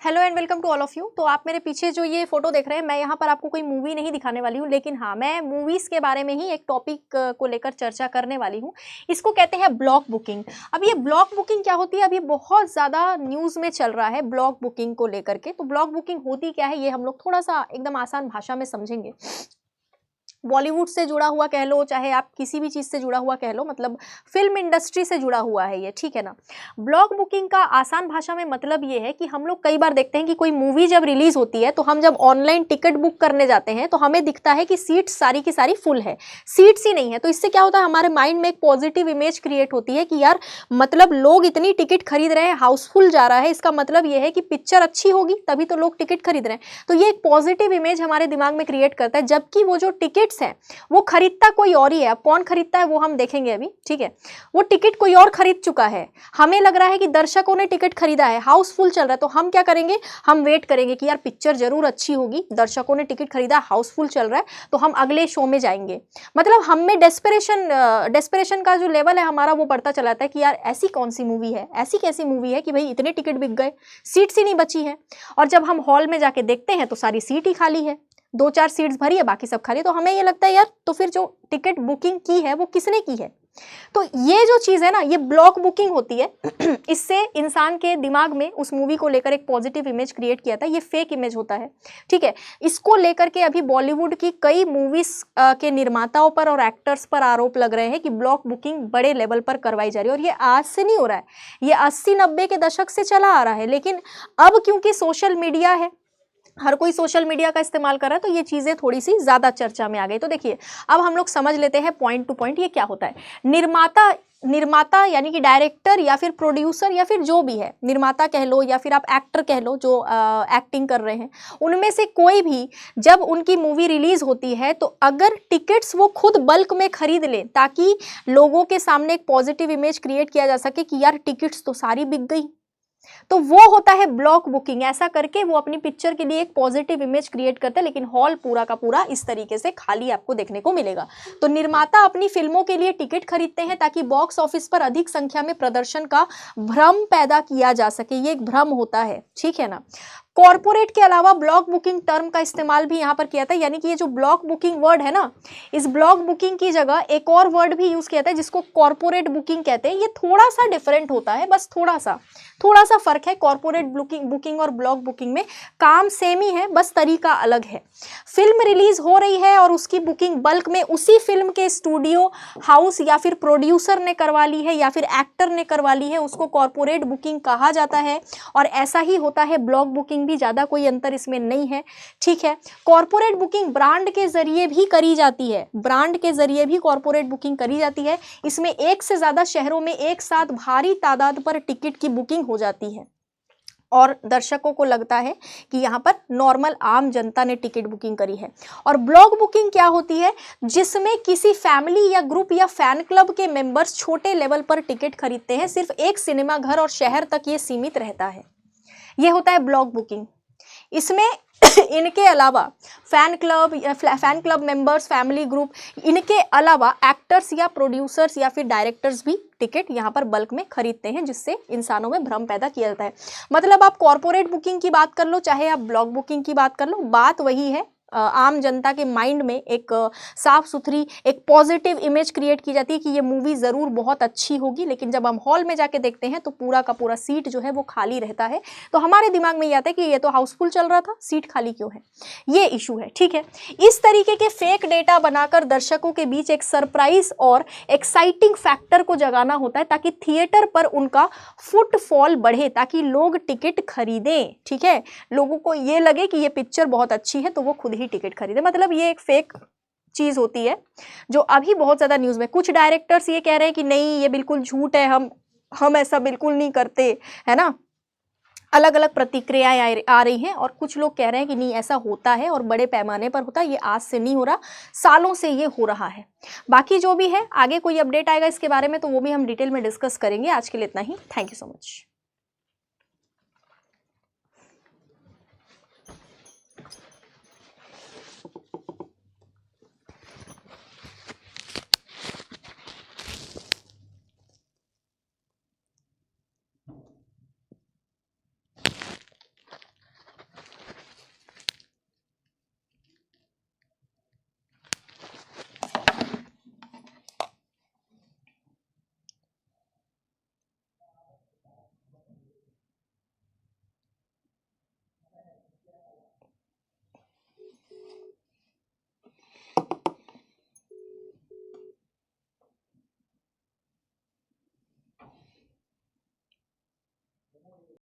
Hello and welcome to all of you. तो आप मेरे पीछे जो ये फोटो देख रहे हैं, मैं यहाँ पर आपको कोई मूवी नहीं दिखाने वाली हूँ, लेकिन हाँ, मैं मूवीज़ के बारे में ही एक टॉपिक को लेकर चर्चा करने वाली हूँ। इसको कहते हैं ब्लॉक बुकिंग। अब ये ब्लॉक बुकिंग क्या होती है, अभी बहुत ज़्यादा न्यूज़ में चल रहा है ब्लॉक बुकिंग को लेकर के। तो ब्लॉक बुकिंग होती क्या है, ये हम लोग थोड़ा सा एकदम आसान भाषा में समझेंगे। बॉलीवुड से जुड़ा हुआ कह लो, चाहे आप किसी भी चीज़ से जुड़ा हुआ कह लो, मतलब फिल्म इंडस्ट्री से जुड़ा हुआ है ये, ठीक है ना। ब्लॉक बुकिंग का आसान भाषा में मतलब ये है कि हम लोग कई बार देखते हैं कि कोई मूवी जब रिलीज होती है तो हम जब ऑनलाइन टिकट बुक करने जाते हैं तो हमें दिखता है कि सीट सारी की सारी फुल है, सीट्स ही नहीं है। तो इससे क्या होता है, हमारे माइंड में एक पॉजिटिव इमेज क्रिएट होती है कि यार मतलब लोग इतनी टिकट खरीद रहे हैं, हाउसफुल जा रहा है, इसका मतलब ये है कि पिक्चर अच्छी होगी तभी तो लोग टिकट खरीद रहे हैं। तो ये एक पॉजिटिव इमेज हमारे दिमाग में क्रिएट करता है, जबकि वो जो टिकट है वो खरीदता कोई और ही है। अब कौन खरीदता है वो हम देखेंगे अभी, ठीक है। वो टिकट कोई और खरीद चुका है, हमें लग रहा है कि दर्शकों ने टिकट खरीदा है, हाउसफुल चल रहा है, तो हम क्या करेंगे, हम वेट करेंगे कि यार पिक्चर जरूर अच्छी होगी, दर्शकों ने टिकट खरीदा, हाउसफुल चल रहा है, तो हम अगले शो में जाएंगे। मतलब हम में डेस्परेशन का जो लेवल है हमारा वो बढ़ता चला जाता है कि यार ऐसी कौन सी मूवी है, ऐसी कैसी मूवी है कि भाई इतने टिकट बिक गए, सीट्स ही नहीं बची है। और जब हम हॉल में जाके देखते हैं तो सारी सीट ही खाली है, 2-4 सीट्स भरी है, बाकी सब खाली। तो हमें ये लगता है यार तो फिर जो टिकट बुकिंग की है वो किसने की है। तो ये जो चीज़ है ना, ये ब्लॉक बुकिंग होती है। इससे इंसान के दिमाग में उस मूवी को लेकर एक पॉजिटिव इमेज क्रिएट किया था, ये फेक इमेज होता है, ठीक है। इसको लेकर के अभी बॉलीवुड की कई मूवीज के निर्माताओं पर और एक्टर्स पर आरोप लग रहे हैं कि ब्लॉक बुकिंग बड़े लेवल पर करवाई जा रही है। और ये आज से नहीं हो रहा है, ये 80-90 के दशक से चला आ रहा है, लेकिन अब क्योंकि सोशल मीडिया है, हर कोई सोशल मीडिया का इस्तेमाल कर रहा है, तो ये चीज़ें थोड़ी सी ज़्यादा चर्चा में आ गई। तो देखिए, अब हम लोग समझ लेते हैं पॉइंट टू पॉइंट ये क्या होता है। निर्माता यानी कि डायरेक्टर या फिर प्रोड्यूसर या फिर जो भी है, निर्माता कह लो या फिर आप एक्टर कह लो जो एक्टिंग कर रहे हैं, उनमें से कोई भी जब उनकी मूवी रिलीज होती है तो अगर टिकट्स वो खुद बल्क में खरीद लें ताकि लोगों के सामने एक पॉजिटिव इमेज क्रिएट किया जा सके कि यार टिकट्स तो सारी बिक गई, तो वो होता है ब्लॉक बुकिंग। ऐसा करके वो अपनी पिक्चर के लिए एक पॉजिटिव इमेज क्रिएट करते हैं, लेकिन हॉल पूरा का पूरा इस तरीके से खाली आपको देखने को मिलेगा। तो निर्माता अपनी फिल्मों के लिए टिकट खरीदते हैं ताकि बॉक्स ऑफिस पर अधिक संख्या में प्रदर्शन का भ्रम पैदा किया जा सके, ये एक भ्रम होता है, ठीक है ना। कॉर्पोरेट के अलावा ब्लॉक बुकिंग टर्म का इस्तेमाल भी यहाँ पर किया था, यानी कि ये जो ब्लॉक बुकिंग वर्ड है ना, इस ब्लॉक बुकिंग की जगह एक और वर्ड भी यूज किया था जिसको कॉर्पोरेट बुकिंग कहते हैं। ये थोड़ा सा डिफरेंट होता है, बस थोड़ा सा फर्क है। कॉर्पोरेट बुकिंग और ब्लॉक बुकिंग में काम सेम ही है, बस तरीका अलग है। फिल्म रिलीज हो रही है और उसकी बुकिंग बल्क में उसी फिल्म के स्टूडियो हाउस या फिर प्रोड्यूसर ने करवा ली है या फिर एक्टर ने करवा ली है, उसको कॉर्पोरेट बुकिंग कहा जाता है। और ऐसा ही होता है ब्लॉक बुकिंग भी, ज्यादा कोई अंतर इसमें नहीं है, ठीक है। कॉर्पोरेट बुकिंग ब्रांड के जरिए भी करी जाती है, ब्रांड के जरिए भी कॉर्पोरेट बुकिंग करी जाती है। इसमें एक से ज्यादा शहरों में एक साथ भारी तादाद पर टिकट की बुकिंग हो जाती है और दर्शकों को लगता है कि यहाँ पर नॉर्मल आम जनता ने टिकट बुकिंग करी है। और ब्लॉक बुकिंग क्या होती है, जिसमें किसी फैमिली या ग्रुप या फैन क्लब के मेंबर्स छोटे लेवल पर टिकट खरीदते हैं, सिर्फ एक सिनेमा घर और शहर तक ये सीमित रहता है, ये होता है ब्लॉक बुकिंग। इसमें इनके अलावा fan club members, family group, इनके अलावा एक्टर्स या प्रोड्यूसर्स या फिर डायरेक्टर्स भी टिकट यहाँ पर बल्क में खरीदते हैं, जिससे इंसानों में भ्रम पैदा किया जाता है। मतलब आप कॉर्पोरेट बुकिंग की बात कर लो चाहे आप ब्लॉक बुकिंग की बात कर लो, बात वही है। आम जनता के माइंड में एक साफ सुथरी एक पॉजिटिव इमेज क्रिएट की जाती है कि ये मूवी ज़रूर बहुत अच्छी होगी, लेकिन जब हम हॉल में जाके देखते हैं तो पूरा का पूरा सीट जो है वो खाली रहता है। तो हमारे दिमाग में ये आता है कि ये तो हाउसफुल चल रहा था, सीट खाली क्यों है, ये इशू है, ठीक है। इस तरीके के फेक डेटा बनाकर दर्शकों के बीच एक सरप्राइज और एक्साइटिंग फैक्टर को जगाना होता है ताकि थिएटर पर उनका फुटफॉल बढ़े, ताकि लोग टिकट खरीदें, ठीक है। लोगों को ये लगे कि ये पिक्चर बहुत अच्छी है तो वो खुद ही टिकट खरीदे। मतलब ये एक फेक चीज होती है जो अभी बहुत ज्यादा न्यूज में। कुछ डायरेक्टर्स ये कह रहे हैं कि नहीं ये बिल्कुल झूठ है, हम ऐसा बिल्कुल नहीं करते, है ना। अलग अलग प्रतिक्रियाएं आ रही हैं और कुछ लोग कह रहे हैं कि नहीं ऐसा होता है और बड़े पैमाने पर होता है, ये आज से नहीं हो रहा, सालों से ये हो रहा है। बाकी जो भी है आगे कोई अपडेट आएगा इसके बारे में तो वो भी हम डिटेल में डिस्कस करेंगे। आज के लिए इतना ही, थैंक यू सो मच।